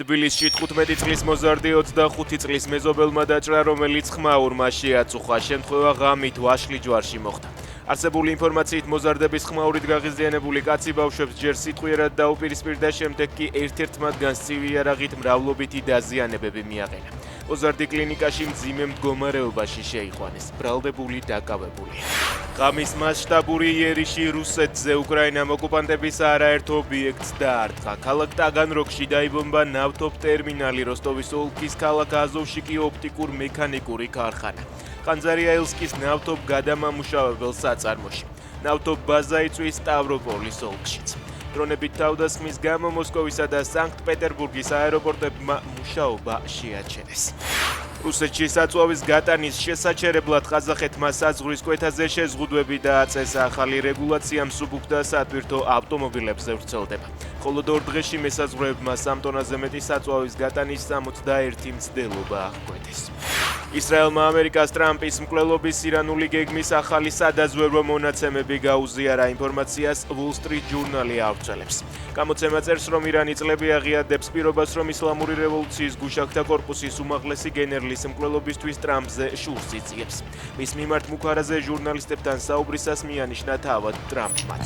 თბილისში 15 წლის მოზარდი 25 წლის მეზობელმა დაჭრა, რომელიც ხმაურმა შეაწუხა. შემთხვევა ღამით ვაშლი ჯვარში მოხდა. არსებული ინფორმაციით მოზარდების ხმაურით გაღიზიანებული კაცი ბავშვებს ჯერ სიტყვიერად დაუპირისპირდა, შემდეგ კი ერთ-ერთ მათგანს ცივი იარაღით მრავლობითი დაზიანებები მიაყენა. მოზარდი კლინიკაში მძიმე მდგომარეობაში შეიყვანეს, ბრალდებული დაკავებული. ღამის მასშტაბური იერიში რუსეთზე უკრაინამ ოკუპანტების არაერთ ობიექტს დაარტყა. ქალაქ ტაგანროგში დაიბომბა ნავთობ ტერმინალი, როსტოვის ოლქის ქალაქ აზოვში კი ოპტიკურ-მექანიკური ქარხანა. ყანძარიაელსკის ნავთობ გადამამუშავებელ საწარმოში. ნავთობ ბაზა იწვის სტავროპოლის ოლქშიც. დრონებით თავდასხმის გამო მოსკოვისა და სანქტ-პეტერბურგის აეროპორტებმა მუშაობა შეაჩერეს. რუსეთში საწვავის გატანის შესაჩერებლად ყაზახეთმა საზღვრის კვეთაზე შეზღუდვები დააწესა. ახალი რეგულაცია მსუბუქ და სატვირთო ავტომობილებზე ვრცელდება. ხოლო 2 დღეში მესაზღვრეებმა 3 ტონაზე მეტი საწვავის გატანის 61 მცდელობა აღკვეთეს. ისრაელმა ამერიკას ტრამპის მკვლელობის ირანული გეგმის ახალი სადაზვერვო მონაცემები გაუზიარა. ინფორმაციას Wall Street Journal ავრცელებს. გამოცემა წერს, რომ ირანი წლები აღიარებს პირობას, რომ ისლამური რევოლუციის გუშაქთა კორპუსის უმაღლესი გენერლის მკვლელობისთვის ტრამპზე შურს იწიებს. მის მიმართ მუქარაზე ჟურნალისტებთან საუბრისას მიანიშნა თავად ტრამპმაც.